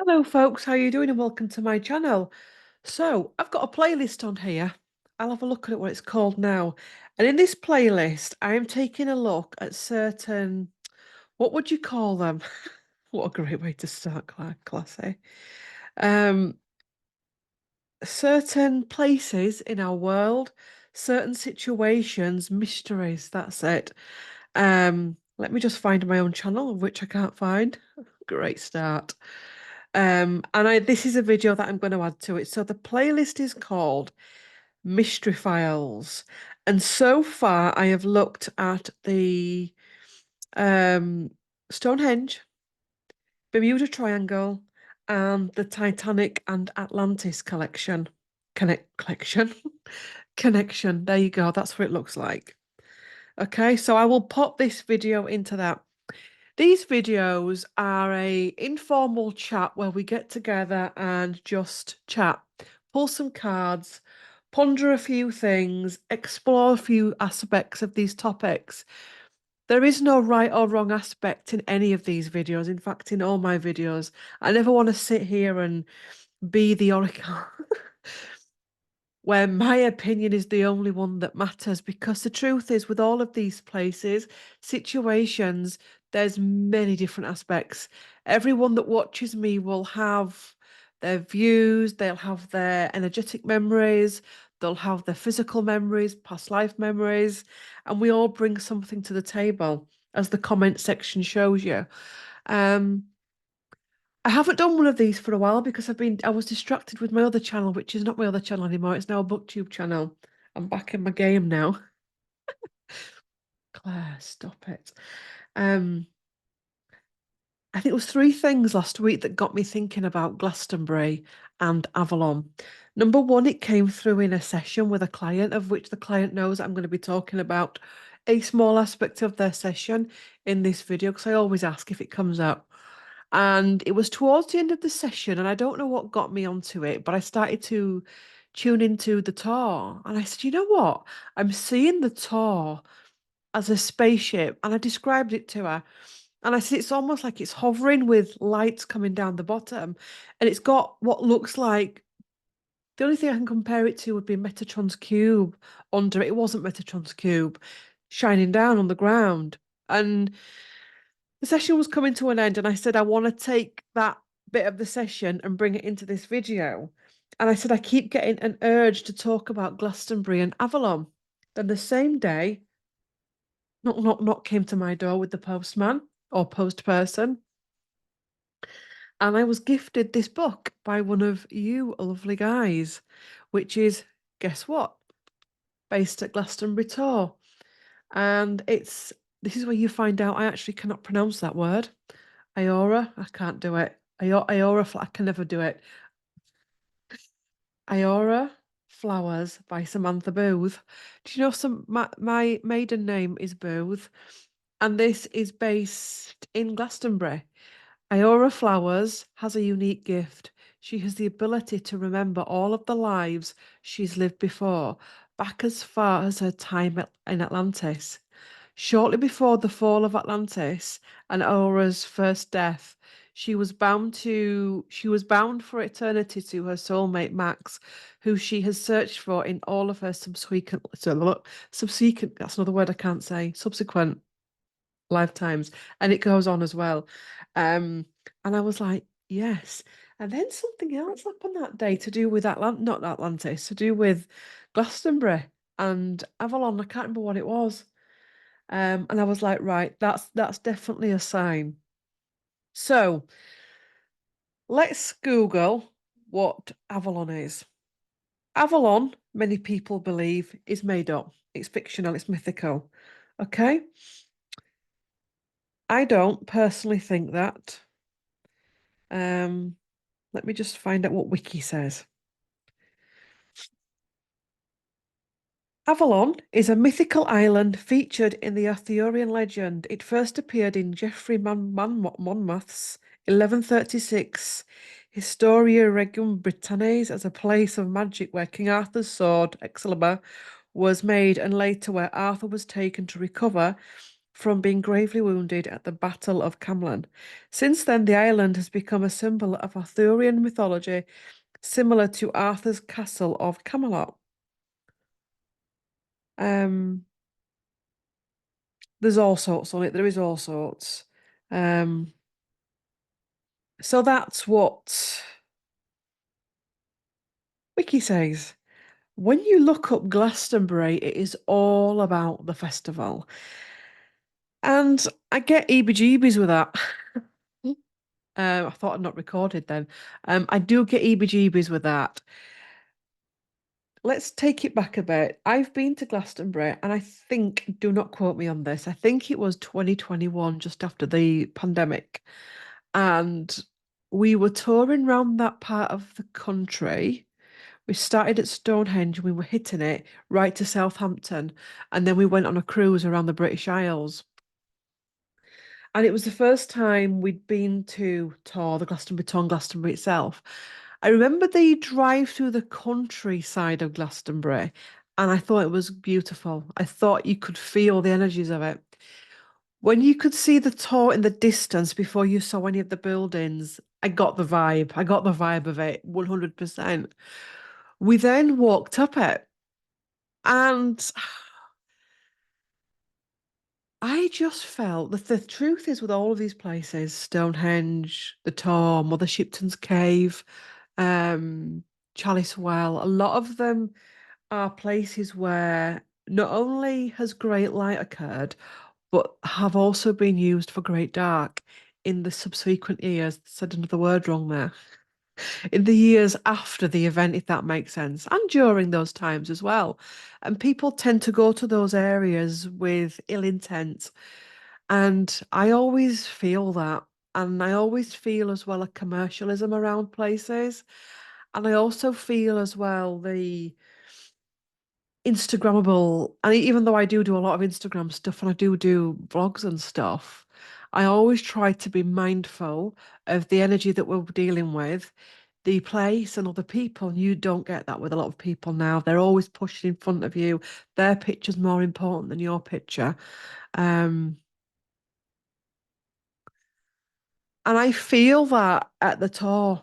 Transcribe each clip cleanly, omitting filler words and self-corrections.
Hello folks, how you doing and welcome to my channel. So I've got a playlist on here. I'll have a look at what it's called now. And in this playlist, I am taking a look at certain, what would you call them? What a great way to start class, eh? Um, Certain places in our world, certain situations, mysteries, that's it. Let me just find my own channel, of which I can't find. Great start. And this is a video that I'm going to add to it. So the playlist is called Mystery Files. And so far I have looked at the um Stonehenge, Bermuda Triangle, and the Titanic and Atlantis collection. Connection. There you go. That's what it looks like. Okay, so I will pop this video into that. These videos are a informal chat where we get together and just chat, pull some cards, ponder a few things, explore a few aspects of these topics. There is no right or wrong aspect in any of these videos. In fact, in all my videos, I never want to sit here and be the oracle where my opinion is the only one that matters, because the truth is, with all of these places, situations, there's many different aspects. Everyone that watches me will have their views, they'll have their energetic memories, they'll have their physical memories, past life memories, and we all bring something to the table, as the comment section shows you. Um, I haven't done one of these for a while because I was distracted with my other channel, which is not my other channel anymore. It's now a booktube channel. I'm back in my game now. Claire, stop it. Um, I think it was three things last week that got me thinking about Glastonbury and Avalon. Number one, it came through in a session with a client, of which the client knows I'm going to be talking about a small aspect of their session in this video, because I always ask if it comes up. And it was towards the end of the session, and I don't know what got me onto it, but I started to tune into the tour. And I said, you know what? I'm seeing the tour as a spaceship. And I described it to her. And I said, it's almost like it's hovering with lights coming down the bottom. And it's got what looks like, the only thing I can compare it to would be Metatron's cube under it. It wasn't Metatron's cube shining down on the ground. And the session was coming to an end, and I said, I want to take that bit of the session and bring it into this video. And I said, I keep getting an urge to talk about Glastonbury and Avalon. Then the same day, knock came to my door with the postman or post person. And I was gifted this book by one of you lovely guys, which is, guess what? Based at Glastonbury Tour. And this is where you find out I actually cannot pronounce that word. Aurora, I can't do it. Aurora, I can never do it. Aurora Flowers by Samantha Booth. Do you know my maiden name is Booth, and this is based in Glastonbury. Aurora Flowers has a unique gift. She has the ability to remember all of the lives she's lived before, back as far as her time in Atlantis. Shortly before the fall of Atlantis and Aurora's first death, she was bound for eternity to her soulmate Max, who she has searched for in all of her subsequent, that's another word I can't say, subsequent lifetimes. And it goes on as well. And I was like, yes. And then something else happened that day to do with not Atlantis, to do with Glastonbury and Avalon. I can't remember what it was. And I was like, right, that's definitely a sign. So let's Google what Avalon is. Avalon, many people believe, is made up. It's fictional, it's mythical. Okay? I don't personally think that. Um, Let me just find out what Wiki says. Avalon is a mythical island featured in the Arthurian legend. It first appeared in Geoffrey Monmouth's 1136 Historia Regum Britanniae as a place of magic where King Arthur's sword, Excalibur, was made, and later where Arthur was taken to recover from being gravely wounded at the Battle of Camlan. Since then, the island has become a symbol of Arthurian mythology, similar to Arthur's castle of Camelot. Um, there's all sorts on it. There is all sorts. Um, so that's what Wiki says. When you look up Glastonbury, it is all about the festival. And I get EBGBs with that. I thought I'd not recorded then. I do get EBGBs with that. Let's take it back a bit. I've been to Glastonbury, and I think, do not quote me on this, I think it was 2021, just after the pandemic. And we were touring around that part of the country. We started at Stonehenge, we were hitting it right to Southampton, and then we went on a cruise around the British Isles. And it was the first time we'd been to tour the Glastonbury tour and Glastonbury itself. I remember the drive through the countryside of Glastonbury, and I thought it was beautiful. I thought you could feel the energies of it. When you could see the tour in the distance before you saw any of the buildings, I got the vibe. I got the vibe of it 100%. We then walked up it, and I just felt that the truth is with all of these places, Stonehenge, the Tor, Mother Shipton's Cave, um, Chalice Well, a lot of them are places where not only has great light occurred, but have also been used for great dark in the subsequent years. Said another word wrong there. In the years after the event, if that makes sense, and during those times as well. And people tend to go to those areas with ill intent. And I always feel that. And I always feel as well a commercialism around places. And I also feel as well the Instagrammable, and even though I do a lot of Instagram stuff and I do vlogs and stuff, I always try to be mindful of the energy that we're dealing with, the place and other people. And you don't get that with a lot of people now. They're always pushing in front of you. Their picture's more important than your picture. Um, and I feel that at the tour.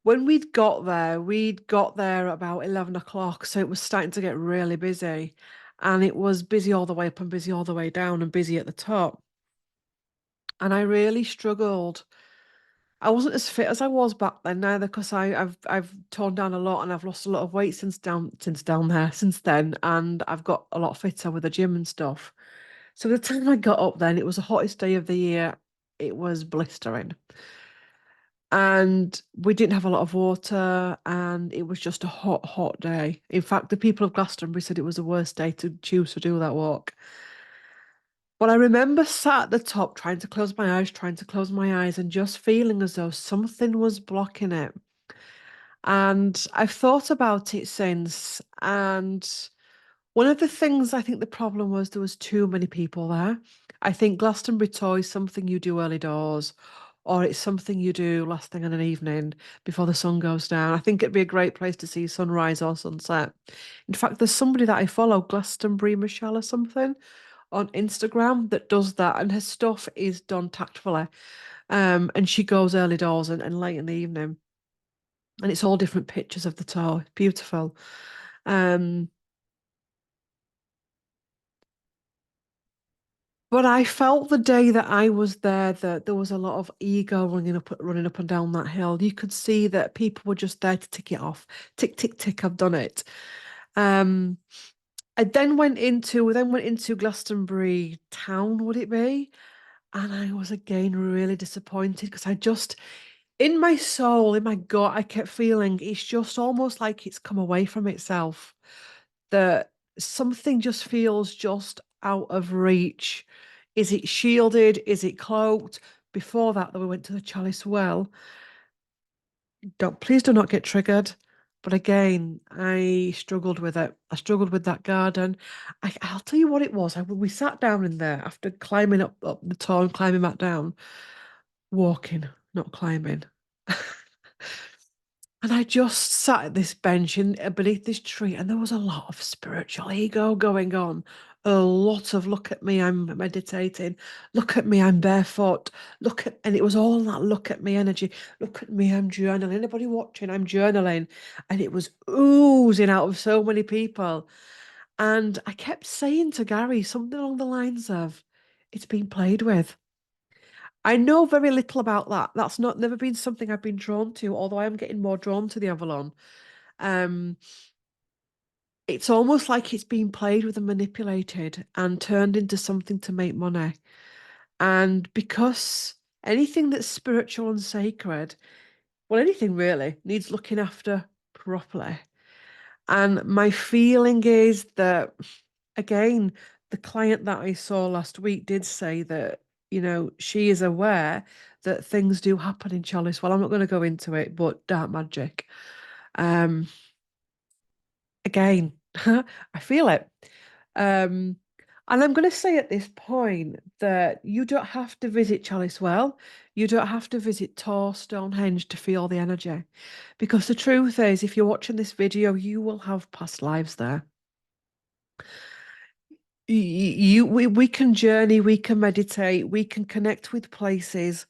When we'd got there about 11 o'clock, so it was starting to get really busy. And it was busy all the way up and busy all the way down and busy at the top. And I really struggled. I wasn't as fit as I was back then neither, because I've toned down a lot and I've lost a lot of weight since down there since then, and I've got a lot fitter with the gym and stuff. So the time I got up then, it was the hottest day of the year. It was blistering. And we didn't have a lot of water, and it was just a hot, hot day. In fact, the people of Glastonbury said it was the worst day to choose to do that walk. But I remember sat at the top trying to close my eyes, and just feeling as though something was blocking it. And I've thought about it since. And one of the things I think the problem was there was too many people there. I think Glastonbury Toy is something you do early doors, or it's something you do last thing in an evening before the sun goes down. I think it'd be a great place to see sunrise or sunset. In fact, there's somebody that I follow, Glastonbury Michelle or something, on Instagram that does that, and her stuff is done tactfully. And she goes early doors and late in the evening, and it's all different pictures of the tower. It's beautiful. Um, But I felt the day that I was there that there was a lot of ego running up and down that hill. You could see that people were just there to tick it off. Tick, tick, tick, I've done it. Um, we then went into Glastonbury town, would it be? And I was again really disappointed, because I just, in my soul, in my gut, I kept feeling it's just almost like it's come away from itself. That something just feels just out of reach. Is it shielded? Is it cloaked? Before that, though, we went to the Chalice Well. Don't, please do not get triggered. But again, I struggled with it. I struggled with that garden. I'll tell you what it was. We sat down in there after climbing up the tower and climbing back down, walking, not climbing. And I just sat at this bench beneath this tree, and there was a lot of spiritual ego going on a lot of look at me, I'm meditating, look at me, I'm barefoot, and it was all that look at me energy, look at me, I'm journaling, anybody watching, I'm journaling. And it was oozing out of so many people. And I kept saying to Gary something along the lines of, it's been played with. I know very little about that. That's not never been something I've been drawn to, although I am getting more drawn to the Avalon. Um, it's almost like it's been played with and manipulated and turned into something to make money. And because anything that's spiritual and sacred, well, anything really, needs looking after properly. And my feeling is that, again, the client that I saw last week did say that, she is aware that things do happen in Chalice. Well, I'm not going to go into it, but dark magic. Um, again, I feel it. Um, and I'm going to say at this point that you don't have to visit Chalice Well. You don't have to visit Tor, Stonehenge to feel the energy. Because the truth is, if you're watching this video, you will have past lives there. We can journey, we can meditate, we can connect with places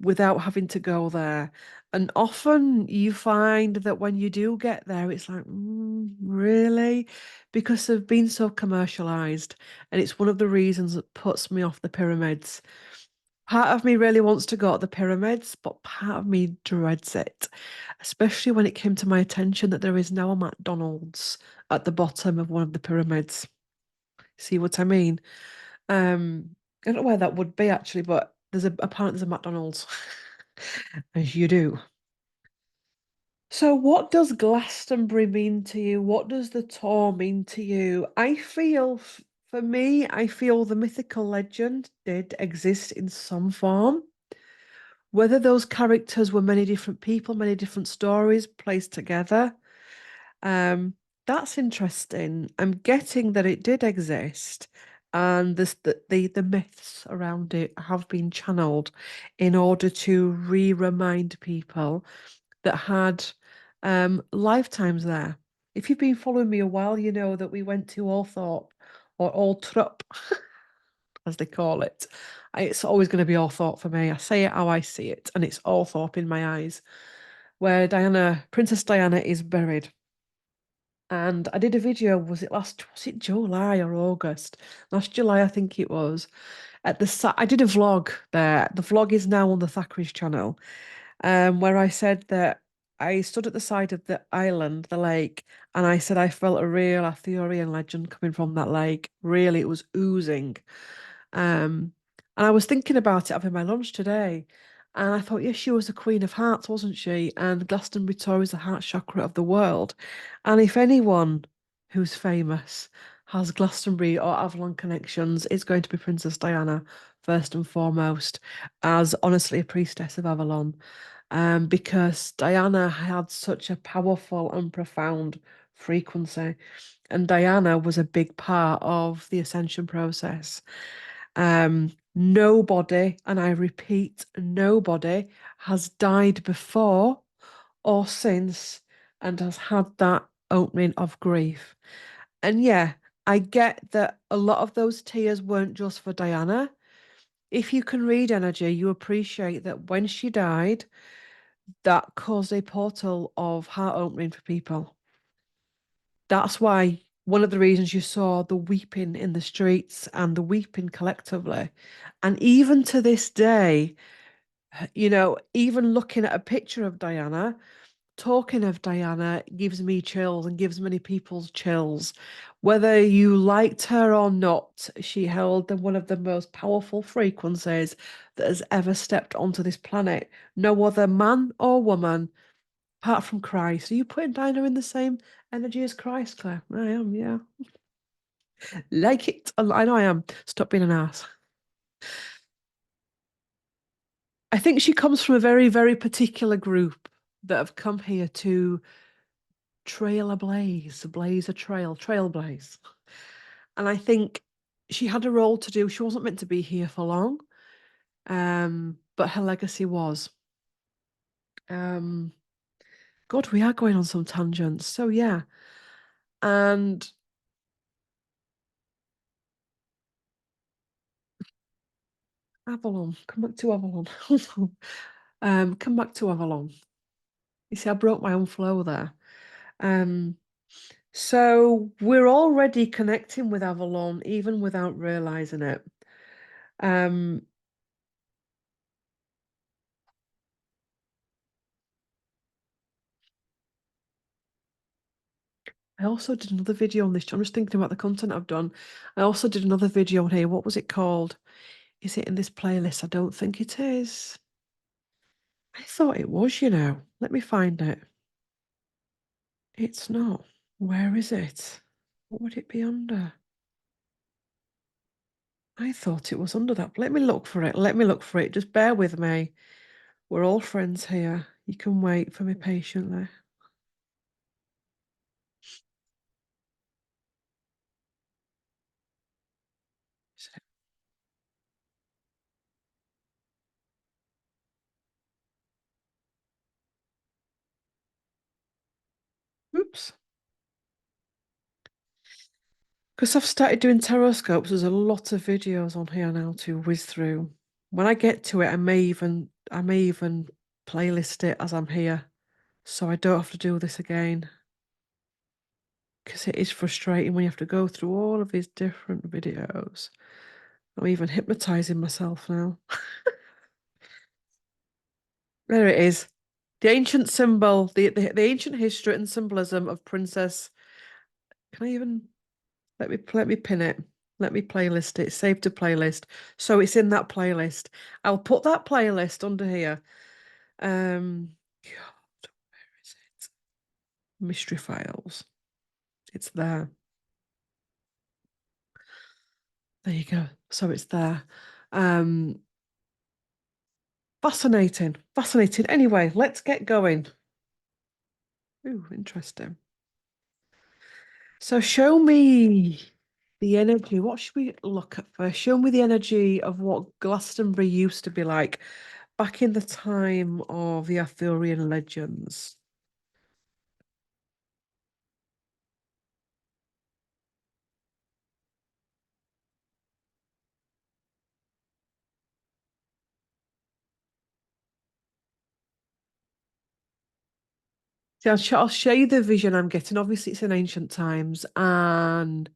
without having to go there. And often you find that when you do get there, it's like, really? Because they've been so commercialized. And it's one of the reasons that puts me off the pyramids. Part of me really wants to go to the pyramids, but part of me dreads it, especially when it came to my attention that there is now a McDonald's at the bottom of one of the pyramids. See what I mean? I don't know where that would be actually, but apparently there's a McDonald's, as you do. So, what does Glastonbury mean to you? What does the tour mean to you? For me, I feel the mythical legend did exist in some form. Whether those characters were many different people, many different stories placed together, um, that's interesting. I'm getting that it did exist, and the myths around it have been channeled in order to remind people that had lifetimes there. If you've been following me a while, you know that we went to Althorpe or Althorpe, as they call it. It's always going to be Althorpe for me. I say it how I see it, and it's Althorpe in my eyes, where Princess Diana is buried. And I did a video, was it July or August? Last July, I think it was. I did a vlog there. The vlog is now on the Thackeray's channel, where I said that I stood at the side of the island, the lake, and I said I felt a real Arthurian legend coming from that lake. Really, it was oozing. Um, and I was thinking about it having my lunch today. And I thought, yes, she was the Queen of Hearts, wasn't she? And Glastonbury Tor is the heart chakra of the world. And if anyone who's famous has Glastonbury or Avalon connections, it's going to be Princess Diana, first and foremost, as honestly a priestess of Avalon. Because Diana had such a powerful and profound frequency. And Diana was a big part of the ascension process. Nobody, and I repeat, nobody has died before or since and has had that opening of grief. And yeah, I get that a lot of those tears weren't just for Diana. If you can read energy, you appreciate that when she died, that caused a portal of heart opening for people. That's why one of the reasons you saw the weeping in the streets and the weeping collectively. And even to this day, even looking at a picture of Diana, talking of Diana gives me chills and gives many people's chills. Whether you liked her or not, she held one of the most powerful frequencies that has ever stepped onto this planet. No other man or woman, apart from Christ. Are you putting Diana in the same energy as Christ, Claire? I am, yeah. Like it. I know I am. Stop being an ass. I think she comes from a very, very particular group that have come here to trail a blaze a trailblaze. And I think she had a role to do. She wasn't meant to be here for long, but her legacy was. Um, God, we are going on some tangents. So yeah, and Avalon. Come back to Avalon. Come back to Avalon. You see, I broke my own flow there. Um, so we're already connecting with Avalon, even without realizing it. Um, I also did another video on this. I'm just thinking about the content I've done. I also did another video on here. What was it called? Is it in this playlist? I don't think it is. I thought it was, you know. Let me find it. It's not. Where is it? What would it be under? I thought it was under that. Let me look for it. Let me look for it. Just bear with me. We're all friends here. You can wait for me patiently. Oops. Because I've started doing tarot scopes, there's a lot of videos on here now to whiz through. When I get to it, I may even playlist it as I'm here, so I don't have to do this again. Because it is frustrating when you have to go through all of these different videos. I'm even hypnotizing myself now. There it is. The ancient symbol, the ancient history and symbolism of Princess. Can I even let me pin it? Let me playlist it. Save to playlist. So it's in that playlist. I'll put that playlist under here. God, where is it? Mystery files. It's there. There you go. So it's there. Um, Fascinating. Fascinating. Anyway, let's get going. Ooh, interesting. So show me the energy. What should we look at first? Show me the energy of what Glastonbury used to be like back in the time of the Arthurian legends. See, I'll show you the vision I'm getting. Obviously, it's in ancient times, and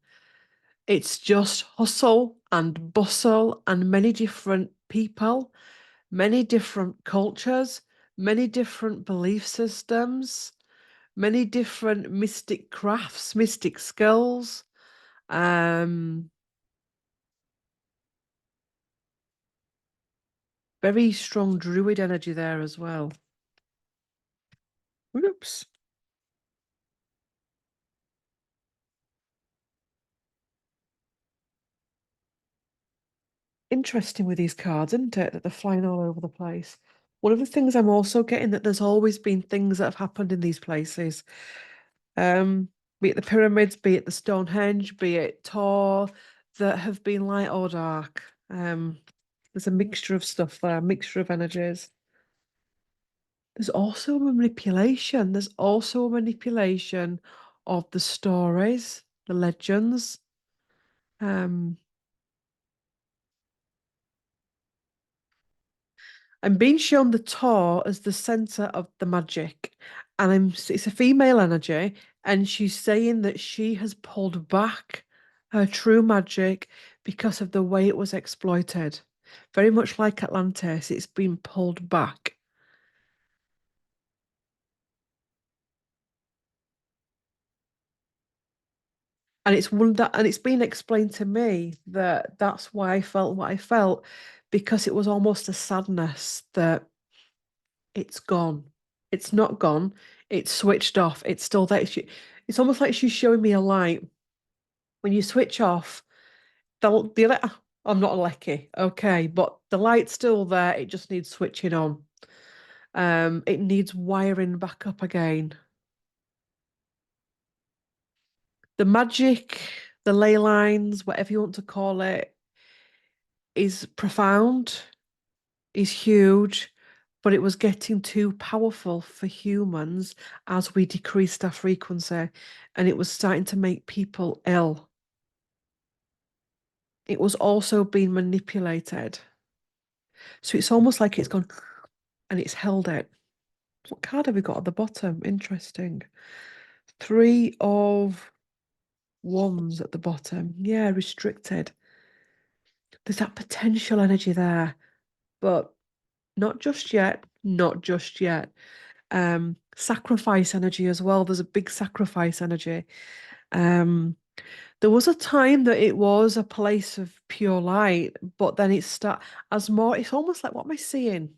it's just hustle and bustle and many different people, many different cultures, many different belief systems, many different mystic crafts, mystic skills. Um, Very strong druid energy there as well. Oops. Interesting with these cards, isn't it? That they're flying all over the place. One of the things I'm also getting that there's always been things that have happened in these places. Um, be it the pyramids, be it the Stonehenge, be it Tor, that have been light or dark. There's a mixture of stuff there, a mixture of energies. There's also a manipulation. There's also a manipulation of the stories, the legends. Um, I'm being shown the Tor as the center of the magic, and it's a female energy, and she's saying that she has pulled back her true magic because of the way it was exploited. Very much like Atlantis, it's been pulled back. And it's been explained to me that that's why I felt what I felt, because it was almost a sadness that it's gone. It's not gone. It's switched off. It's still there. It's almost like she's showing me a light. When you switch off, I'm not a lecky, okay, but the light's still there. It just needs switching on. It needs wiring back up again. The magic, the ley lines, whatever you want to call it, is profound, is huge, but it was getting too powerful for humans as we decreased our frequency, and it was starting to make people ill. It was also being manipulated. So it's almost like it's gone and it's held it. What card have we got at the bottom? Interesting. 3 of Wands at the bottom. Yeah, restricted. There's that potential energy there, but not just yet. Not just yet. Sacrifice energy as well. There's a big sacrifice energy. Um, there was a time that it was a place of pure light, but then it start as more. It's almost like, what am I seeing?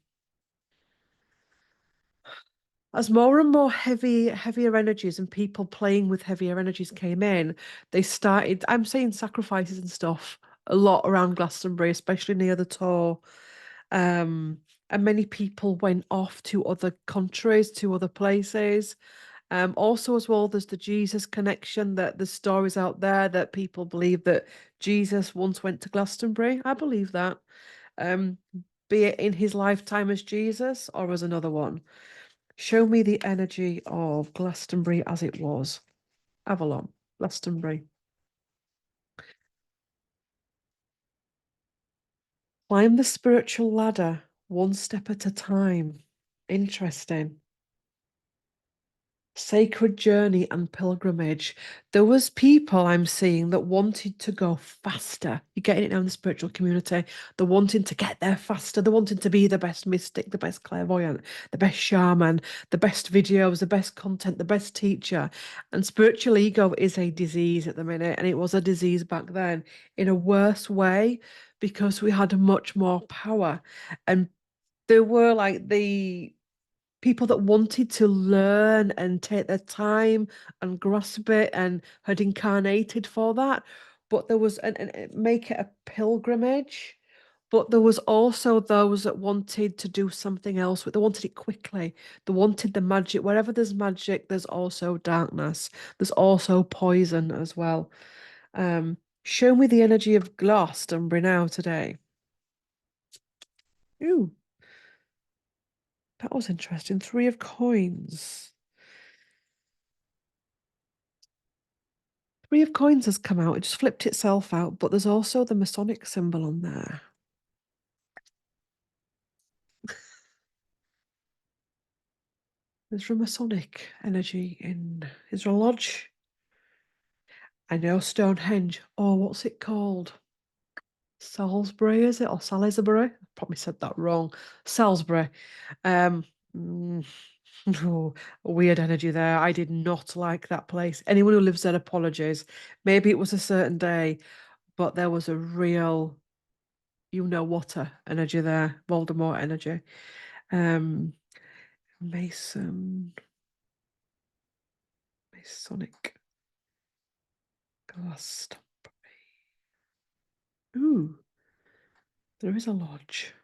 As more and more heavier energies and people playing with heavier energies came in, they started. I'm saying sacrifices and stuff a lot around Glastonbury, especially near the tour. Um, and many people went off to other countries, to other places. Also, as well, there's the Jesus connection, that the stories out there that people believe that Jesus once went to Glastonbury. I believe that. Um, be it in his lifetime as Jesus or as another one. Show me the energy of Glastonbury as it was. Avalon, Glastonbury. Climb the spiritual ladder one step at a time. Interesting. Sacred journey and pilgrimage. There was people I'm seeing that wanted to go faster. You're getting it now in the spiritual community. They're wanting to get there faster. They're wanting to be the best mystic, the best clairvoyant, the best shaman, the best videos, the best content, the best teacher. And spiritual ego is a disease at the minute, and it was a disease back then in a worse way because we had much more power. And there were like the people that wanted to learn and take their time and grasp it and had incarnated for that. But there was and make it a pilgrimage. But there was also those that wanted to do something else, but they wanted it quickly. They wanted the magic. Wherever there's magic, there's also darkness. There's also poison as well. Show me the energy of Glastonbury now today. Ooh, that was interesting. 3 of Coins. 3 of Coins has come out. It just flipped itself out, but there's also the Masonic symbol on there. There's a Masonic energy in. Is there a lodge? I know Stonehenge. Oh, what's it called? Salisbury, is it? Or Salisbury? Probably said that wrong. Salisbury. Um, mm, oh, weird energy there. I did not like that place. Anyone who lives there, apologies. Maybe it was a certain day, but there was a real, water energy there, Voldemort energy. Um, Masonic Glastonbury. Ooh, there is a lodge.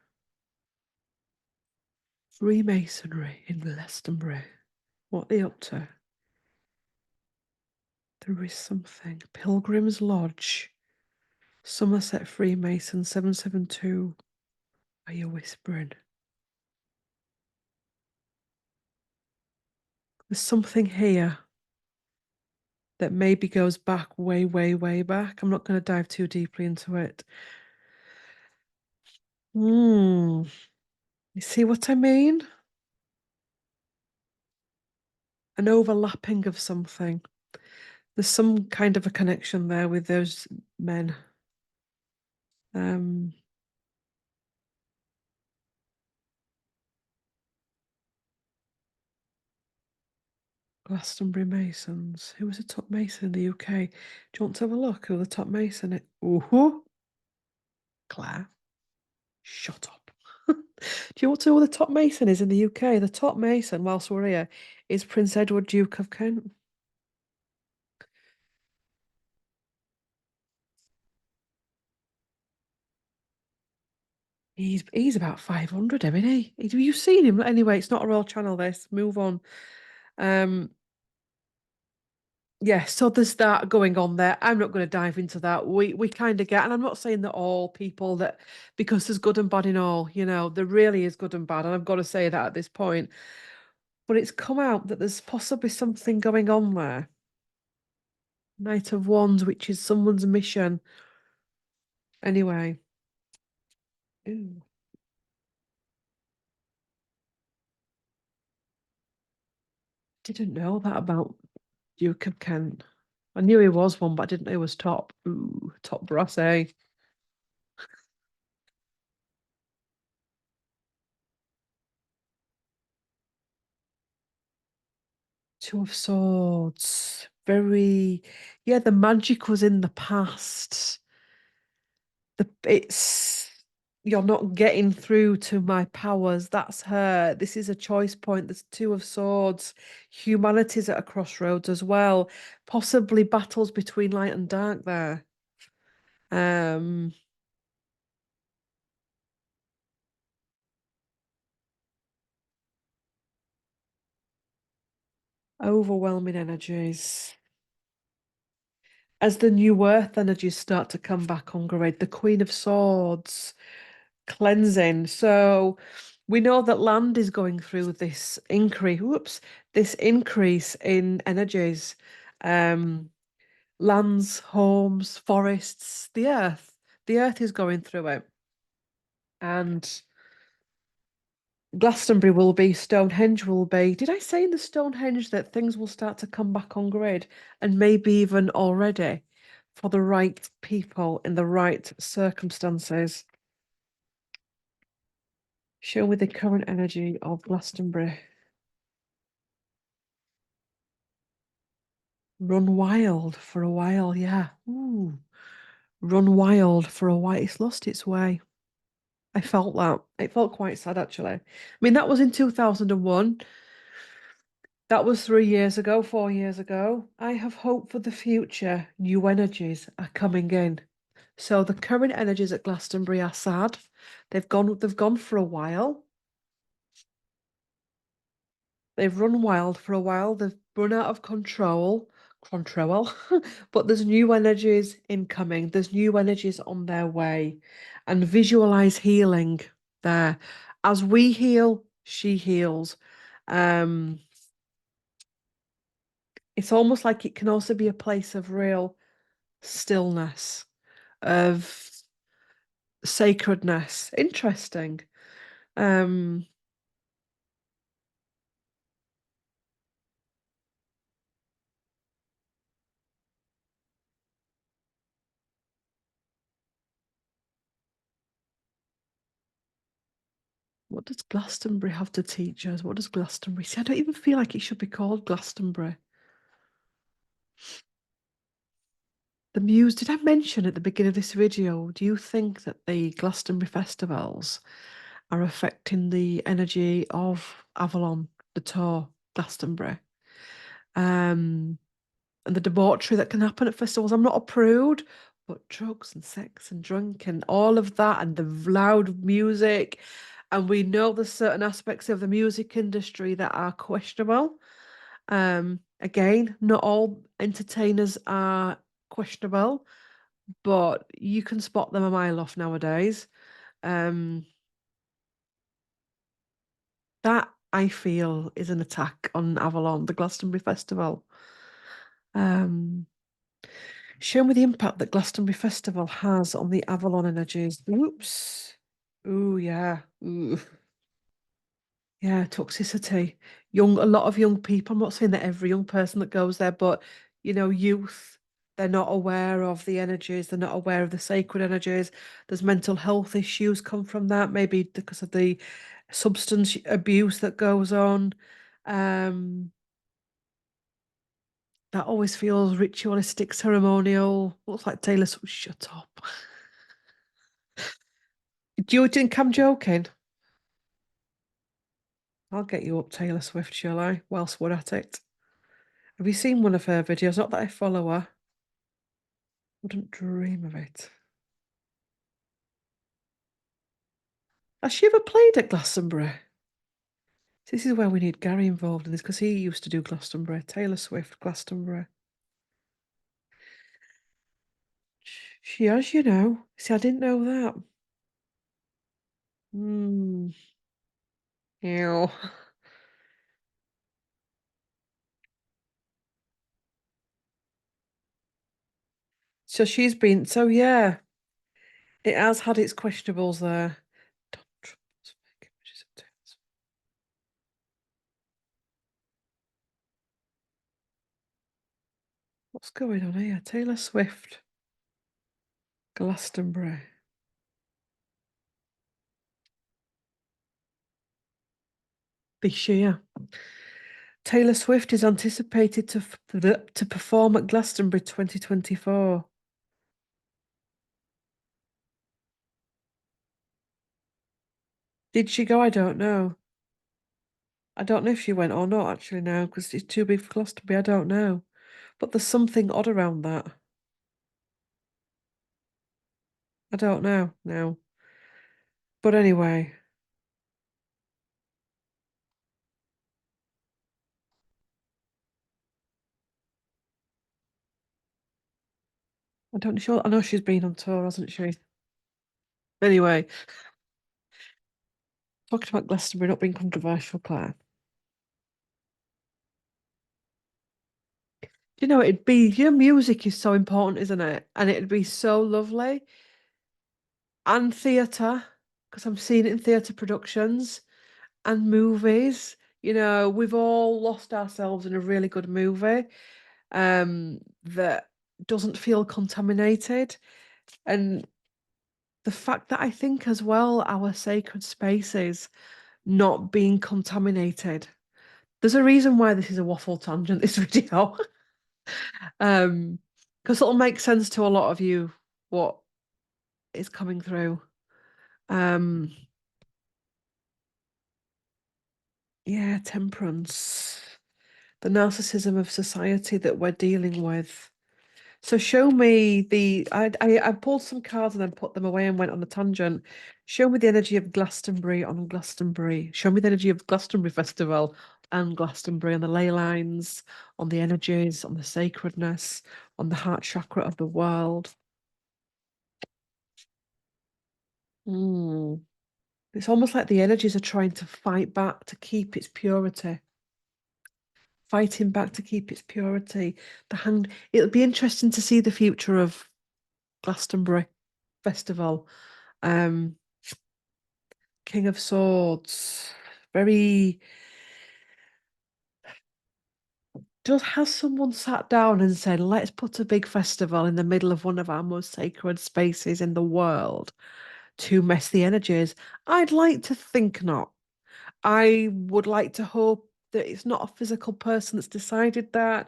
Freemasonry in Glastonbury. What are they up to? There is something. Pilgrim's Lodge. Somerset Freemason 772. Are you whispering? There's something here that maybe goes back way, way, way back. I'm not going to dive too deeply into it. You see what I mean? An overlapping of something. There's some kind of a connection there with those men. Um, Glastonbury Masons. Who was the top mason in the UK? Do you want to have a look who the top mason? Ooh, Claire, shut up. Do you want to know who the top mason is in the UK? The top mason, whilst we're here, is Prince Edward, Duke of Kent. He's about 500, isn't he? Have you seen him? Anyway, it's not a royal channel, this. Move on. Um, yeah, so there's that going on there. I'm not going to dive into that. We kind of get, and I'm not saying that all people that, because there's good and bad in all, there really is good and bad, and I've got to say that at this point. But it's come out that there's possibly something going on there. Knight of Wands, which is someone's mission. Anyway. Ooh. didn't know that about Duke of Kent. I knew he was one, but I didn't know he was top. Ooh, top brass, eh? Two of Swords. Very, yeah, the magic was in the past. It's you're not getting through to my powers. That's her. This is a choice point. There's Two of Swords. Humanity's at a crossroads as well. Possibly battles between light and dark there. Um, Overwhelming energies. As the new earth energies start to come back on grid, the Queen of Swords, cleansing. So we know that land is going through this increase in energies. Um, Lands, homes, forests, the earth. The earth is going through it. And Glastonbury will be, Stonehenge will be. Did I say in the Stonehenge that things will start to come back on grid and maybe even already for the right people in the right circumstances? Show me the current energy of Glastonbury. Run wild for a while, yeah. Ooh. Run wild for a while. It's lost its way. I felt that. It felt quite sad, actually. I mean, that was in 2001. That was 3 years ago, 4 years ago. I have hope for the future. New energies are coming in. So the current energies at Glastonbury are sad. They've gone for a while. They've run wild for a while. They've run out of control. But there's new energies incoming. There's new energies on their way. And visualize healing there. As we heal, she heals. Um, it's almost like it can also be a place of real stillness, of sacredness. Interesting. Um, what does Glastonbury have to teach us? What does Glastonbury see? I don't even feel like it should be called Glastonbury. The muse, did I mention at the beginning of this video, do you think that the Glastonbury festivals are affecting the energy of Avalon, the tour, Glastonbury? Um, and the debauchery that can happen at festivals. I'm not a prude, but drugs and sex and drink and all of that and the loud music. And we know there's certain aspects of the music industry that are questionable. Again, not all entertainers are questionable, but you can spot them a mile off nowadays. Um, that I feel is an attack on Avalon, the Glastonbury Festival. Um, Show me the impact that Glastonbury Festival has on the Avalon energies. Oops. Ooh, yeah. Ooh. Yeah, toxicity. A lot of young people. I'm not saying that every young person that goes there, but youth, they're not aware of the energies, they're not aware of the sacred energies. There's mental health issues come from that, maybe because of the substance abuse that goes on. Um, that always feels ritualistic, ceremonial. Looks like Taylor Swift. Shut up. Do you think I'm joking? I'll get you up Taylor Swift, shall I? Whilst we're at it. Have you seen one of her videos? Not that I follow her. Wouldn't dream of it. Has she ever played at Glastonbury? This is where we need Gary involved in this because he used to do Glastonbury. Taylor Swift, Glastonbury. She has, you know. See, I didn't know that. Hmm. Ew. So yeah, it has had its questionables there. Donald Trump's fake images of Taylor Swift. What's going on here? Taylor Swift, Glastonbury. This year. Taylor Swift is anticipated to perform at Glastonbury 2024. Did she go? I don't know. I don't know if she went or not actually now because it's too big for Glastonbury. I don't know. But there's something odd around that. I don't know now. But anyway, I don't know. I know she's been on tour, hasn't she? Anyway, talking about Glastonbury not being controversial, Claire. Music is so important, isn't it? And it'd be so lovely. And theatre, because I'm seeing it in theatre productions and movies. We've all lost ourselves in a really good movie that doesn't feel contaminated. And the fact that I think as well our sacred spaces not being contaminated. There's a reason why this is a waffle tangent, this video. Because it'll make sense to a lot of you what is coming through. Um, yeah, temperance. The narcissism of society that we're dealing with. So show me I pulled some cards and then put them away and went on a tangent. Show me the energy of Glastonbury on Glastonbury. Show me the energy of Glastonbury Festival and Glastonbury on the ley lines, on the energies, on the sacredness, on the heart chakra of the world. Mm. It's almost like the energies are trying to fight back to keep its purity. Fighting back to keep its purity. It'll be interesting to see the future of Glastonbury Festival. Um, King of Swords. Very Just has someone sat down and said, let's put a big festival in the middle of one of our most sacred spaces in the world to mess the energies? I'd like to think not. I would like to hope that it's not a physical person that's decided that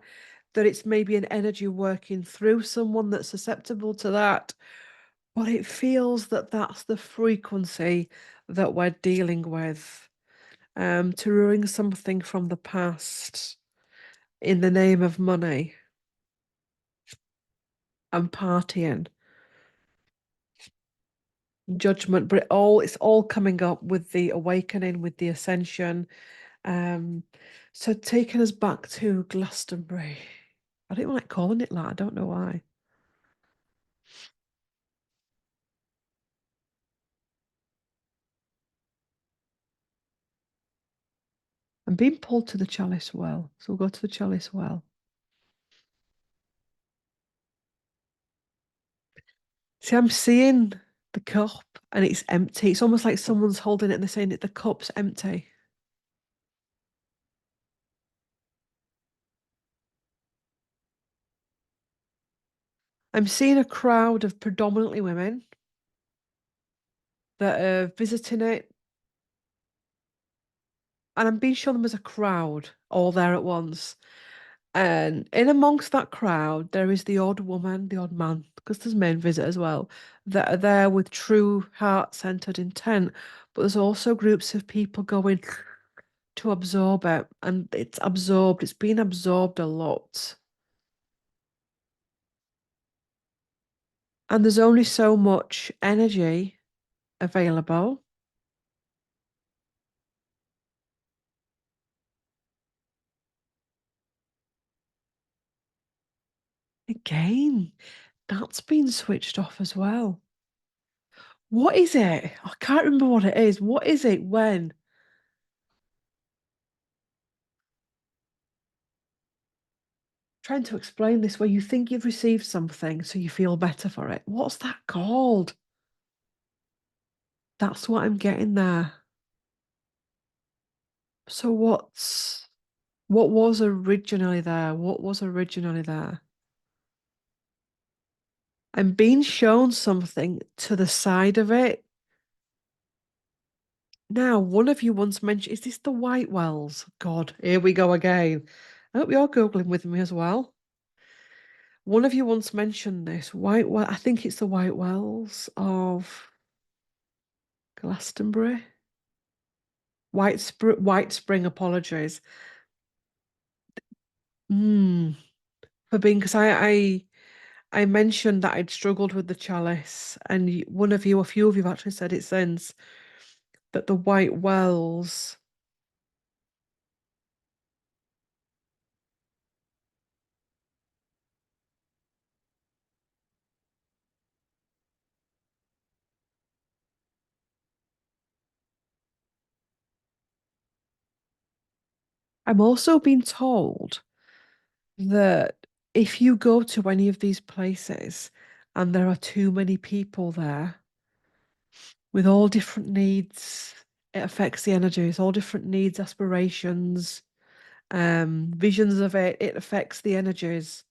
it's maybe an energy working through someone that's susceptible to that. But it feels that that's the frequency that we're dealing with. To ruin something from the past in the name of money and partying, judgment, but it's all coming up with the awakening, with the ascension. Um, so taking us back to Glastonbury. I don't like calling it that. I don't know why. I'm being pulled to the chalice well. So we'll go to the chalice well. See, I'm seeing the cup and it's empty. It's almost like someone's holding it and they're saying that the cup's empty. I'm seeing a crowd of predominantly women that are visiting it, and I'm being shown them as a crowd all there at once. And in amongst that crowd, there is the odd woman, the odd man, because there's men visit as well, that are there with true heart-centered intent. But there's also groups of people going to absorb it, and it's absorbed. It's been absorbed a lot. And there's only so much energy available. Again, that's been switched off as well. What is it? I can't remember what it is. What is it when? Trying to explain this where you think you've received something so you feel better for it. What's that called? That's what I'm getting there. So what was originally there? What was originally there? I'm being shown something to the side of it. Now, one of you once mentioned, is this the White Wells? God, here we go again. I hope you're Googling with me as well. One of you once mentioned this White Well. I think it's the White Wells of Glastonbury. White Spring, apologies. Mm, for being because I mentioned that I'd struggled with the chalice, and one of you, a few of you have actually said it since that the White Wells. I'm also being told that if you go to any of these places and there are too many people there with all different needs, it affects the energies, all different needs, aspirations, visions of it, it affects the energies.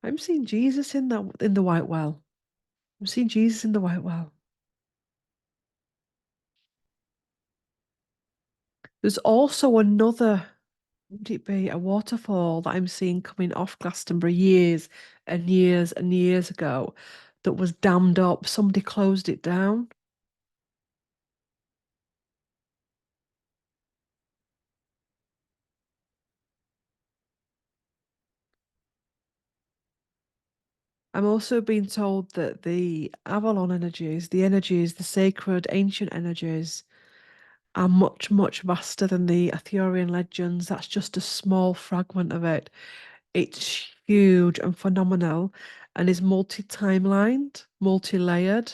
I'm seeing Jesus in the White Well. I'm seeing Jesus in the White Well. There's also another, would it be a waterfall that I'm seeing coming off Glastonbury years and years and years ago that was dammed up. Somebody closed it down. I'm also being told that the Avalon energies, the sacred ancient energies, are much, much vaster than the Arthurian legends. That's just a small fragment of it. It's huge and phenomenal and is multi-timelined, multi-layered.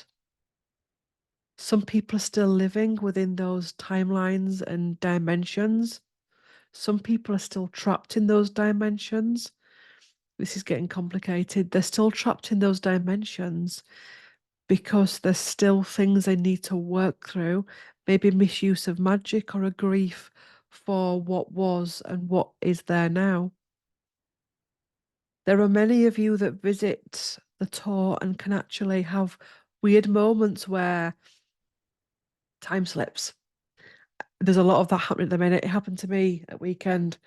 Some people are still living within those timelines and dimensions. Some people are still trapped in those dimensions. This is getting complicated. They're still trapped in those dimensions because there's still things they need to work through, maybe misuse of magic or a grief for what was and what is there now. There are many of you that visit the tour and can actually have weird moments where time slips. There's a lot of that happening at the minute. It happened to me at weekend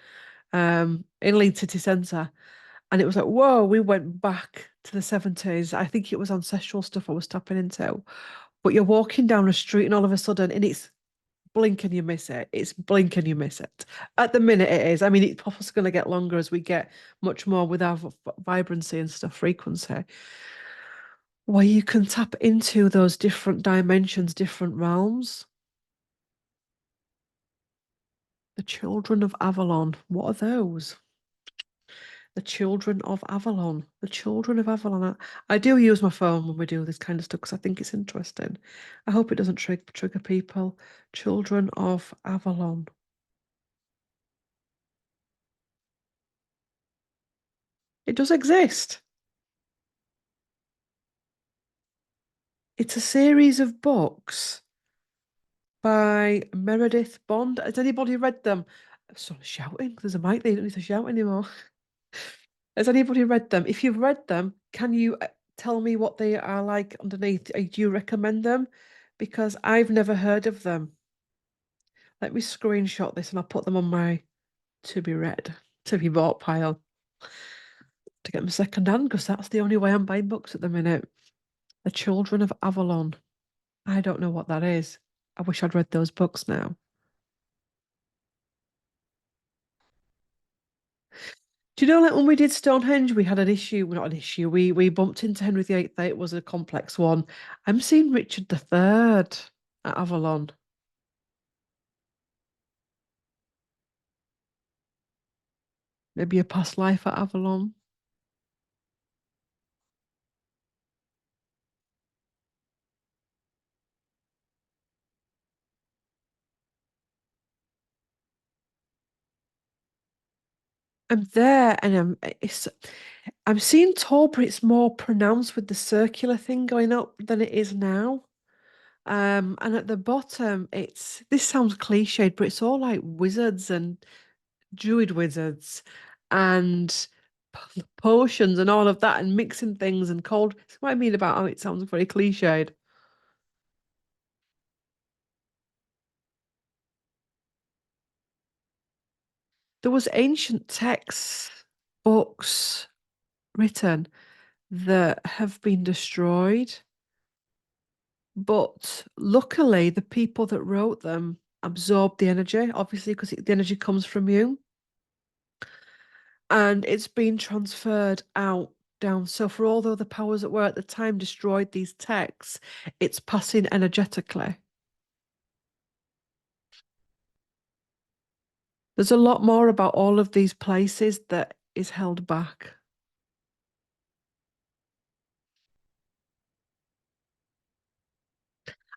in Leeds City Centre. And it was like, whoa, we went back to the 70s. I think it was ancestral stuff I was tapping into. But you're walking down a street and all of a sudden, and it's blink and you miss it. It's blink and you miss it. At the minute, it is. I mean, it's probably going to get longer as we get much more with our vibrancy and stuff, frequency, where you can tap into those different dimensions, different realms. The children of Avalon. What are those? The children of Avalon. The children of Avalon. I do use my phone when we do this kind of stuff because I think it's interesting. I hope it doesn't trigger people. Children of Avalon. It does exist. It's a series of books by Meredith Bond. Has anybody read them? Sort of shouting. There's a mic there. You don't need to shout anymore. Has anybody read them? If you've read them, can you tell me what they are like underneath? Do you recommend them? Because I've never heard of them. Let me screenshot this and I'll put them on my to be read, to be bought pile to get them second hand because that's the only way I'm buying books at the minute. The Children of Avalon. I don't know what that is. I wish I'd read those books now. Do you know, like when we did Stonehenge, we had an issue, well, not an issue. We bumped into Henry VIII. It was a complex one. I'm seeing Richard III at Avalon. Maybe a past life at Avalon. I'm there and I'm seeing tall, but it's more pronounced with the circular thing going up than it is now. And at the bottom, it's this sounds cliched, but it's all like wizards and druid wizards and potions and all of that and mixing things and cold. That's what I mean about how it sounds very cliched. There was ancient texts, books written that have been destroyed, but luckily the people that wrote them absorbed the energy, obviously, because the energy comes from you, and it's been transferred out down. So for all the other powers that were at the time destroyed these texts, it's passing energetically. There's a lot more about all of these places that is held back.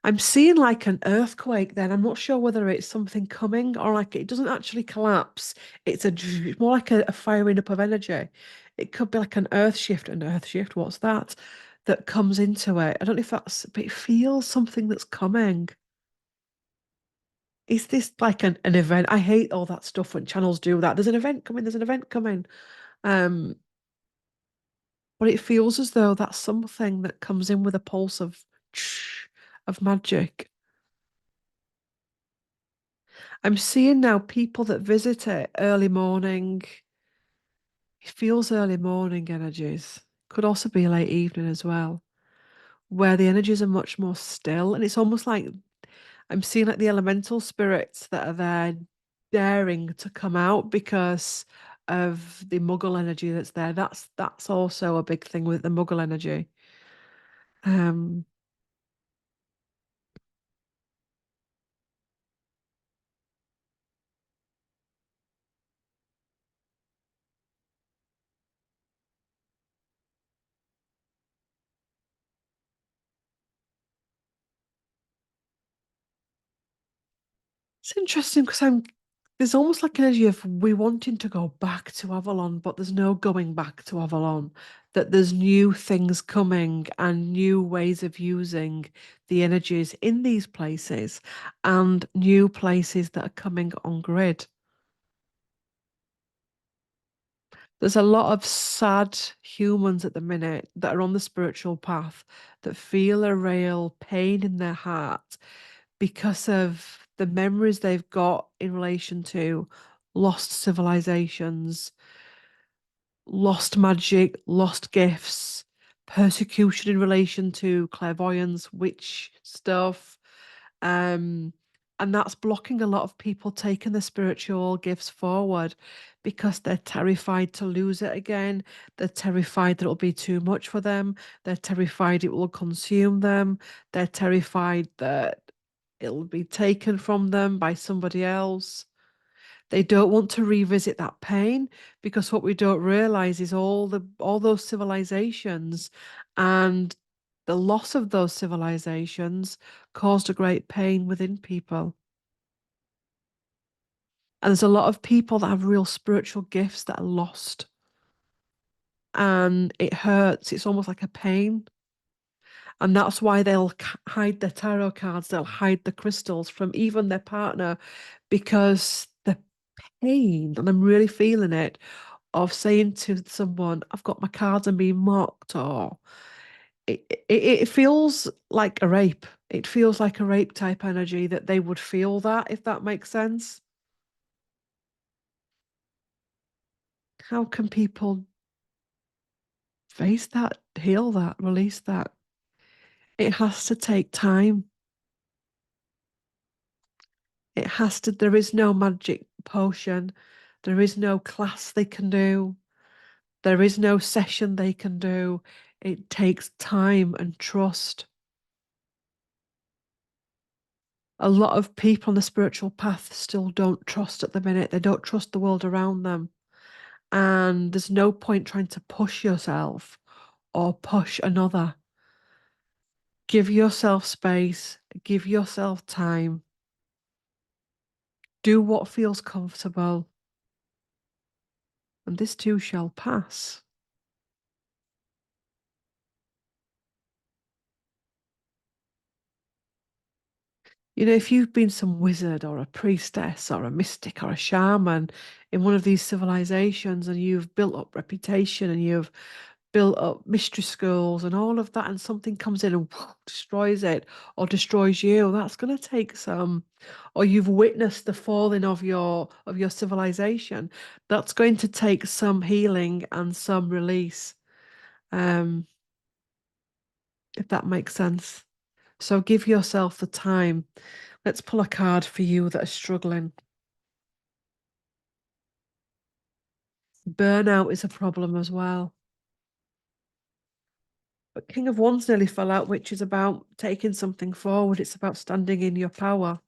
I'm seeing like an earthquake then. I'm not sure whether it's something coming or like it doesn't actually collapse. It's more like a firing up of energy. It could be like an earth shift, what's that? That comes into it. I don't know if that's, but it feels something that's coming. Is this like an event? I hate all that stuff when channels do that. There's an event coming, there's an event coming. Um, but it feels as though that's something that comes in with a pulse of magic. I'm seeing now people that visit it early morning. It feels early morning energies. Could also be late evening as well, where the energies are much more still. And it's almost like I'm seeing like the elemental spirits that are there daring to come out because of the muggle energy that's there. That's also a big thing with the muggle energy. Um, It's interesting because there's almost like an energy of we wanting to go back to Avalon, but there's no going back to Avalon. That there's new things coming and new ways of using the energies in these places and new places that are coming on grid. There's a lot of sad humans at the minute that are on the spiritual path that feel a real pain in their heart because of the memories they've got in relation to lost civilizations, lost magic, lost gifts, persecution in relation to clairvoyance, witch stuff. Um, and that's blocking a lot of people taking the spiritual gifts forward because they're terrified to lose it again. They're terrified that it'll be too much for them. They're terrified it will consume them. They're terrified that it'll be taken from them by somebody else. They don't want to revisit that pain because what we don't realize is all those civilizations and the loss of those civilizations caused a great pain within people. And there's a lot of people that have real spiritual gifts that are lost. And it hurts. It's almost like a pain. And that's why they'll hide their tarot cards, they'll hide the crystals from even their partner because the pain, and I'm really feeling it, of saying to someone, I've got my cards and being mocked, or it feels like a rape. It feels like a rape type energy that they would feel that, if that makes sense. How can people face that, heal that, release that? It has to take time. It has to, there is no magic potion. There is no class they can do. There is no session they can do. It takes time and trust. A lot of people on the spiritual path still don't trust at the minute. They don't trust the world around them. And there's no point trying to push yourself or push another. Give yourself space, give yourself time, do what feels comfortable, and this too shall pass. If you've been some wizard or a priestess or a mystic or a shaman in one of these civilizations and you've built up reputation and you've built up mystery schools and all of that, and something comes in and destroys it or destroys you, that's going to take some, or you've witnessed the falling of your civilization, that's going to take some healing and some release. Um, if that makes sense. So give yourself the time. Let's pull a card for you that are struggling. Burnout is a problem as well. But King of Wands nearly fell out, which is about taking something forward. It's about standing in your power.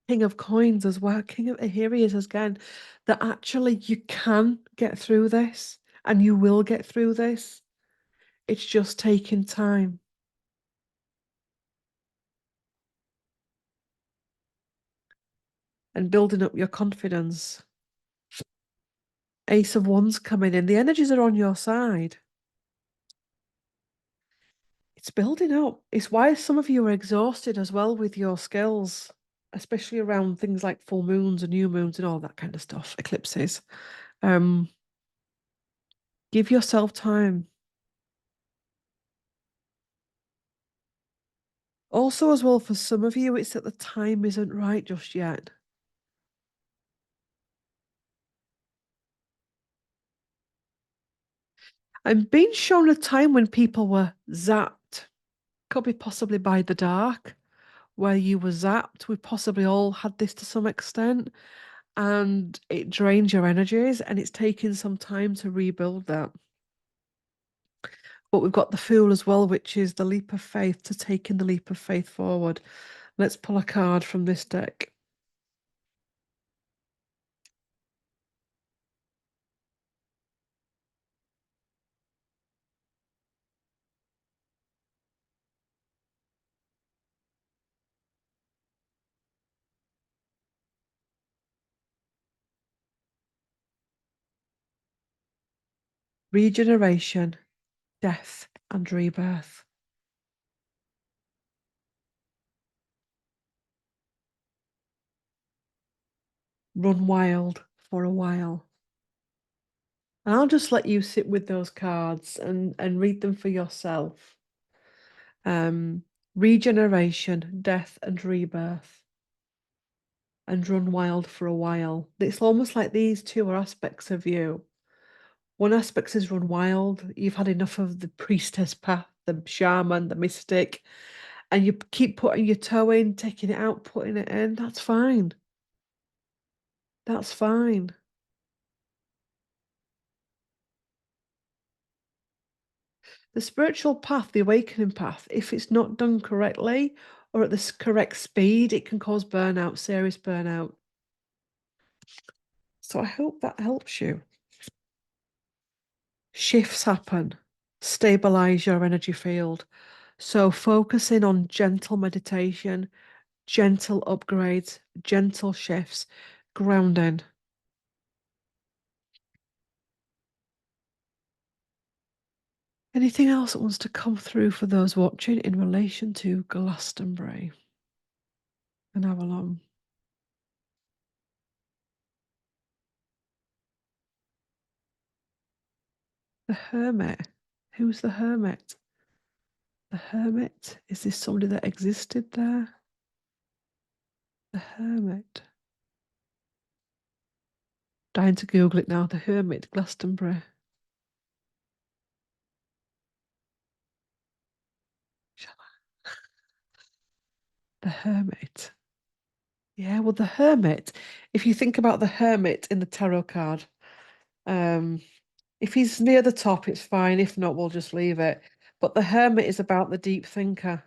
King of Coins as well. Here he is again. That actually you can get through this and you will get through this. It's just taking time and building up your confidence. Ace of Wands coming in. The energies are on your side. It's building up. It's why some of you are exhausted as well with your skills, especially around things like full moons and new moons and all that kind of stuff, eclipses. Um, give yourself time. Also, as well, for some of you, it's that the time isn't right just yet. I'm being shown a time when people were zapped, could be possibly by the dark, where you were zapped. We possibly all had this to some extent, and it drains your energies, and it's taking some time to rebuild that. But we've got the Fool as well, which is the leap of faith, to taking the leap of faith forward. Let's pull a card from this deck. Regeneration, death, and rebirth. Run wild for a while. And I'll just let you sit with those cards and read them for yourself. Um, Regeneration, death, and rebirth. And run wild for a while. It's almost like these two are aspects of you. One aspect is run wild. You've had enough of the priestess path, the shaman, the mystic, and you keep putting your toe in, taking it out, putting it in. That's fine. That's fine. The spiritual path, the awakening path, if it's not done correctly or at the correct speed, it can cause burnout, serious burnout. So I hope that helps you. Shifts happen, stabilize your energy field. So focusing on gentle meditation, gentle upgrades, gentle shifts, grounding. Anything else that wants to come through for those watching in relation to Glastonbury and Avalon? The Hermit. Who's the Hermit? The Hermit? Is this somebody that existed there? The Hermit. Dying to Google it now. The Hermit, Glastonbury. The Hermit. Yeah, well, the Hermit. If you think about the Hermit in the tarot card, um, if he's near the top, it's fine. If not, we'll just leave it. But the Hermit is about the deep thinker.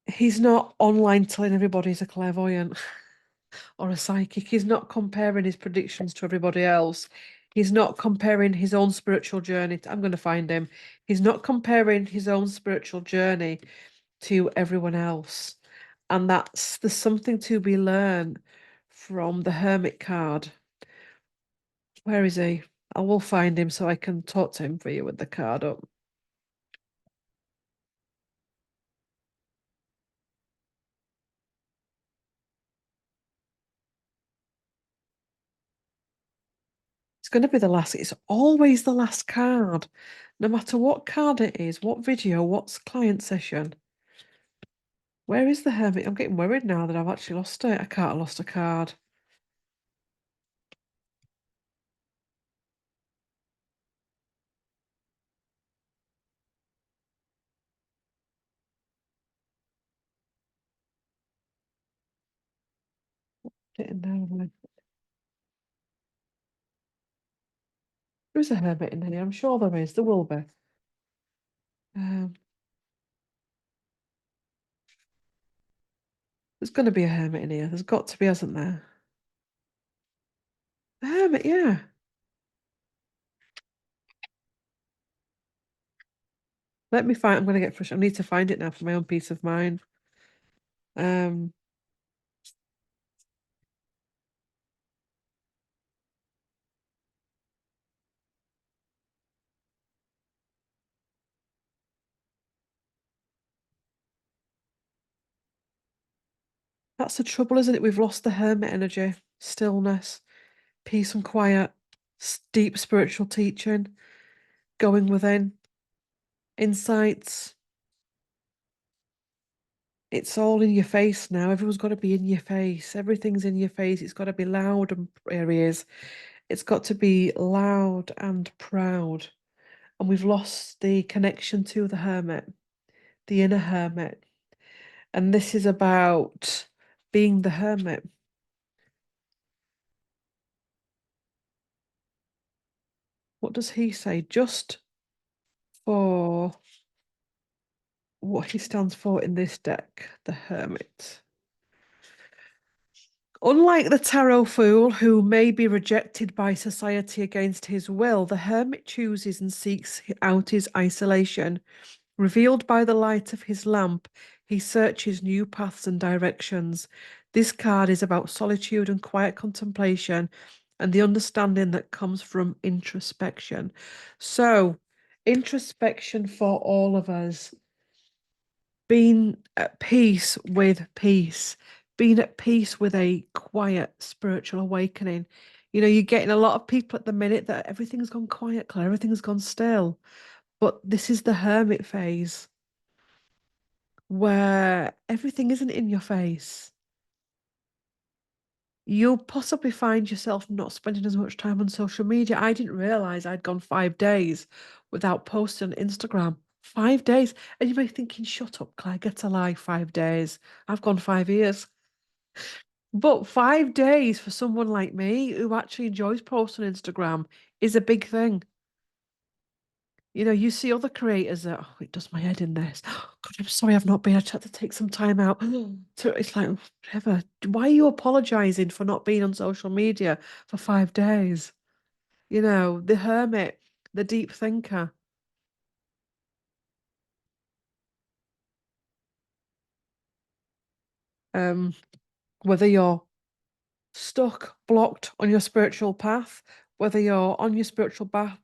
He's not online telling everybody he's a clairvoyant or a psychic. He's not comparing his predictions to everybody else. He's not comparing his own spiritual journey. I'm going to find him. He's not comparing his own spiritual journey to everyone else. And there's something to be learned from the Hermit card. Where is he? I will find him so I can talk to him for you with the card up. It's going to be the last. It's always the last card. No matter what card it is, what video, what's client session. Where is the hermit? I'm getting worried now that I've actually lost it. I can't have lost a card. Getting there. There is a hermit in here. I'm sure there is. There will be. Um, there's going to be a hermit in here. There's got to be, hasn't there? A hermit, yeah. Let me find. I'm going to get frustrated. I need to find it now for my own peace of mind. Um, that's the trouble, isn't it? We've lost the hermit energy, stillness, peace and quiet, deep spiritual teaching, going within, insights. It's all in your face now. Everyone's got to be in your face. Everything's in your face. It's got to be loud and areas. It's got to be loud and proud. And we've lost the connection to the hermit, the inner hermit. And this is about being the hermit. What does he say? Just for what he stands for in this deck, the hermit. Unlike the tarot fool, who may be rejected by society against his will, the hermit chooses and seeks out his isolation. Revealed by the light of his lamp, he searches new paths and directions. This card is about solitude and quiet contemplation and the understanding that comes from introspection. So, introspection for all of us, being at peace with peace, being at peace with a quiet spiritual awakening. You know, you're getting a lot of people at the minute that everything's gone quiet, Claire, everything's gone still. But this is the hermit phase where everything isn't in your face. You'll possibly find yourself not spending as much time on social media. I didn't realize I'd gone 5 days without posting on Instagram. 5 days. And you may be thinking, shut up, Claire, get a life, 5 days. I've gone 5 years. But 5 days for someone like me who actually enjoys posting on Instagram is a big thing. You know, you see other creators that, oh, it does my head in this. God, I'm sorry I've not been. I just had to take some time out. So it's like, whatever. Why are you apologizing for not being on social media for 5 days? You know, the hermit, the deep thinker. Um, whether you're stuck, blocked on your spiritual path, whether you're on your spiritual bath,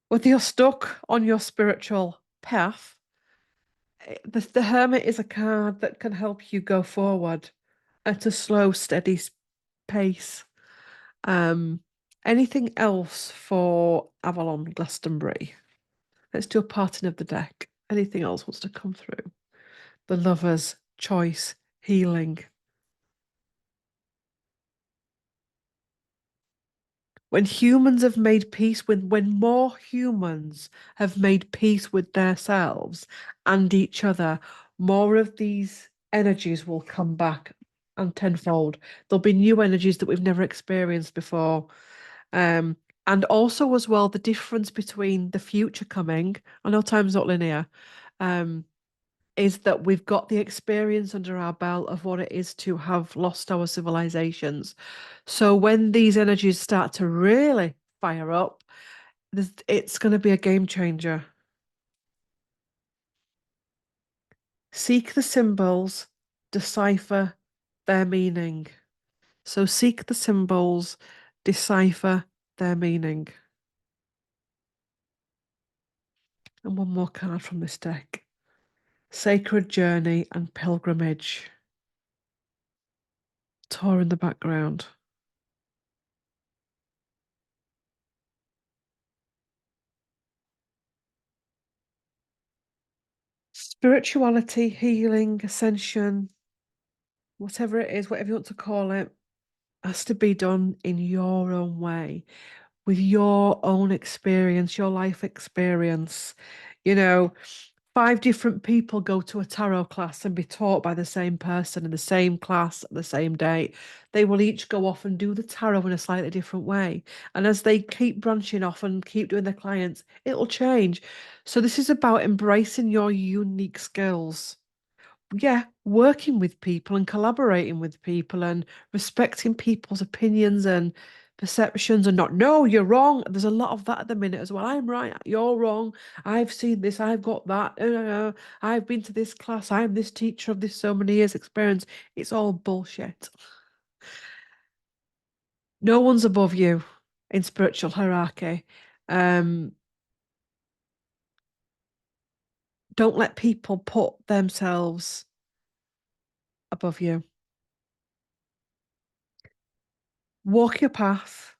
whether you're stuck on your spiritual path, the hermit is a card that can help you go forward at a slow, steady pace. Um, Anything else for Avalon Glastonbury? Let's do a parting of the deck. Anything else wants to come through? The lovers, choice, healing. When humans have made peace with, when more humans have made peace with themselves and each other, more of these energies will come back and tenfold. There'll be new energies that we've never experienced before. Um, and also as well, the difference between the future coming, I know time's not linear, um, is that we've got the experience under our belt of what it is to have lost our civilizations. So when these energies start to really fire up, it's going to be a game changer. Seek the symbols, decipher their meaning. So seek the symbols, decipher their meaning. And one more card from this deck. Sacred Journey and Pilgrimage. Tour in the background. Spirituality, healing, ascension, whatever it is, whatever you want to call it, has to be done in your own way, with your own experience, your life experience. You know, five different people go to a tarot class and be taught by the same person in the same class at the same day. They will each go off and do the tarot in a slightly different way. And as they keep branching off and keep doing their clients, it'll change. So this is about embracing your unique skills. Yeah, working with people and collaborating with people and respecting people's opinions and perceptions and not, no, you're wrong. There's a lot of that at the minute as well. I'm right, you're wrong. I've seen this, I've got that. I've been to this class, I'm this teacher of this so many years experience. It's all bullshit. No one's above you in spiritual hierarchy. Um, don't let people put themselves above you. Walk your path,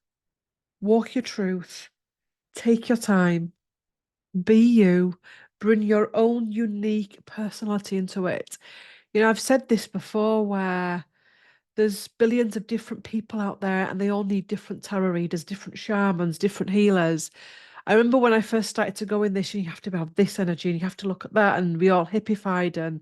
walk your truth, take your time, be you, bring your own unique personality into it. I've said this before where there's billions of different people out there and they all need different tarot readers, different shamans, different healers. I remember when I first started to go in this, and you have to have this energy and you have to look at that and be all hippified and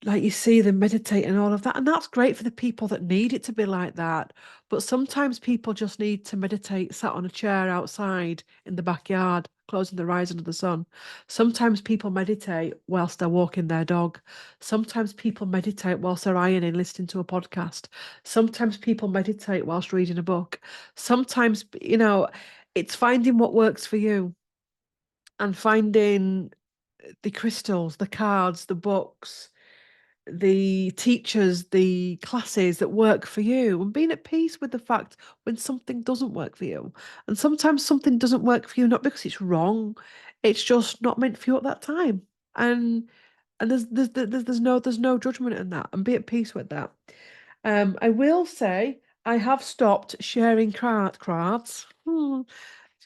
like you see them meditate and all of that. And that's great for the people that need it to be like that. But sometimes people just need to meditate sat on a chair outside in the backyard, closing their eyes under the sun. Sometimes people meditate whilst they're walking their dog. Sometimes people meditate whilst they're ironing, listening to a podcast. Sometimes people meditate whilst reading a book. Sometimes, it's finding what works for you and finding the crystals, the cards, the books, the teachers, the classes that work for you, and being at peace with the fact when something doesn't work for you. And sometimes something doesn't work for you, not because it's wrong, it's just not meant for you at that time. And there's no judgment in that, and be at peace with that. I will say I have stopped sharing cards.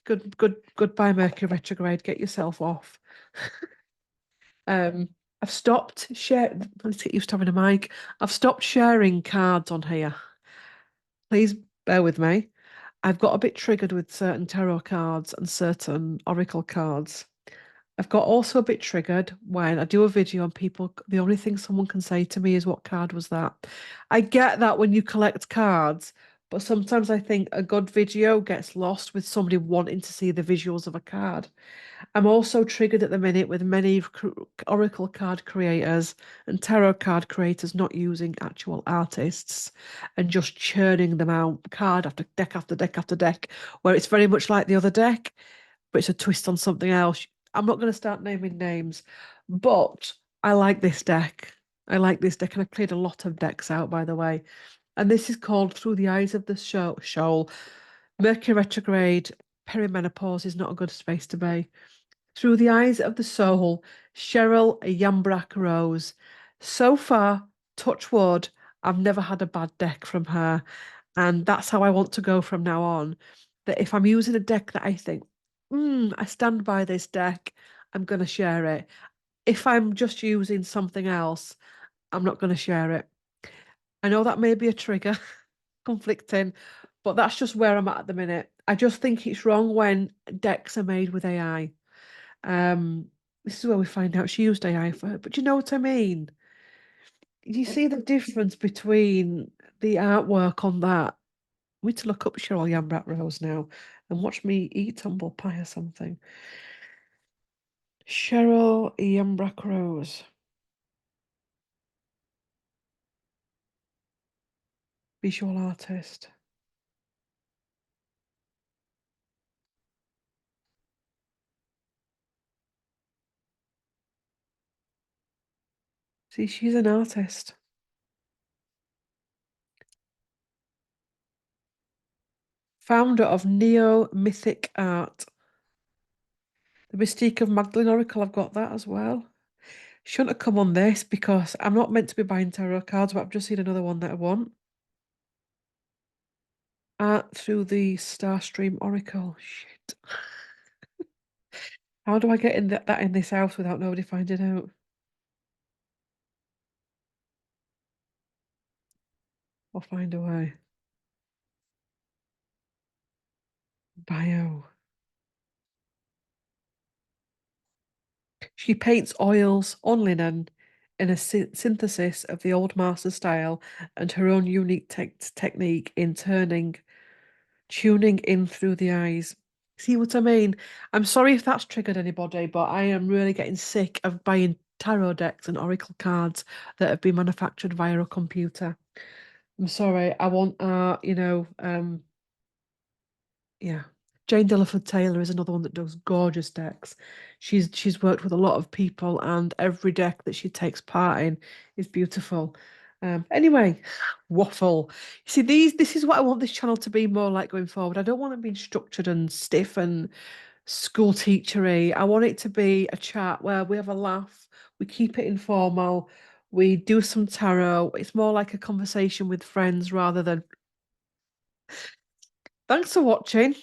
Goodbye, Mercury retrograde. Get yourself off. Um, I've stopped sharing. Let's get used to having a mic. I've stopped sharing cards on here. Please bear with me. I've got a bit triggered with certain tarot cards and certain oracle cards. I've got also a bit triggered when I do a video and people, the only thing someone can say to me is, what card was that? I get that when you collect cards, but sometimes I think a good video gets lost with somebody wanting to see the visuals of a card. I'm also triggered at the minute with many Oracle card creators and tarot card creators not using actual artists and just churning them out card after deck after deck after deck, where it's very much like the other deck, but it's a twist on something else. I'm not going to start naming names, but I like this deck. I like this deck, and I've cleared a lot of decks out, by the way. And this is called Through the Eyes of the Shoal. Mercury retrograde, perimenopause is not a good space to be. Through the Eyes of the Soul, Cheryl Yambrach Rose. So far, touch wood, I've never had a bad deck from her. And that's how I want to go from now on. That if I'm using a deck that I think, I stand by this deck, I'm going to share it. If I'm just using something else, I'm not going to share it. I know that may be a trigger, conflicting, but that's just where I'm at the minute. I just think it's wrong when decks are made with AI. Um, this is where we find out she used AI for her. But you know what I mean? You see the difference between the artwork on that. We need to look up Cheryl Yambrach Rose now and watch me eat humble pie or something. Cheryl Yambrach Rose, visual artist. See, she's an artist. founder of Neo Mythic Art. The Mystique of Magdalene Oracle, I've got that as well. Shouldn't have come on this because I'm not meant to be buying tarot cards, but I've just seen another one that I want. Art through the Starstream Oracle. Shit. How do I get in that in this house without nobody finding out? I'll find a way. Bio. She paints oils on linen in a synthesis of the old master style and her own unique technique in tuning in through the eyes. See what I mean? I'm sorry if that's triggered anybody, but I am really getting sick of buying tarot decks and oracle cards that have been manufactured via a computer. I'm sorry. I want yeah. Jane Delaford Taylor is another one that does gorgeous decks. She's worked with a lot of people, and every deck that she takes part in is beautiful. Anyway, waffle. You see, this is what I want this channel to be more like going forward. I don't want it being structured and stiff and school teachery. I want it to be a chat where we have a laugh, we keep it informal, we do some tarot. It's more like a conversation with friends rather than. Thanks for watching.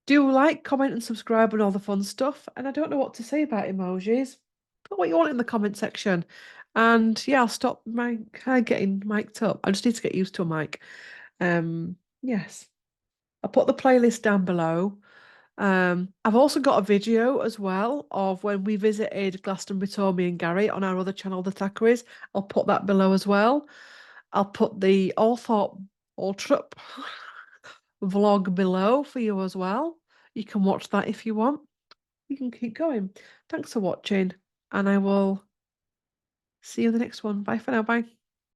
Do like, comment, and subscribe and all the fun stuff. And I don't know what to say about emojis. Put what you want in the comment section. And yeah, I'll stop my getting mic'd up. I just need to get used to a mic. Yes. I'll put the playlist down below. I've also got a video as well of when we visited Glastonbury, Tommy and Gary on our other channel, The Thackeray's. I'll put that below as well. I'll put the Althorpe Altrop vlog below for you as well. You can watch that if you want. You can keep going. Thanks for watching, and I will see you in the next one. Bye for now. Bye.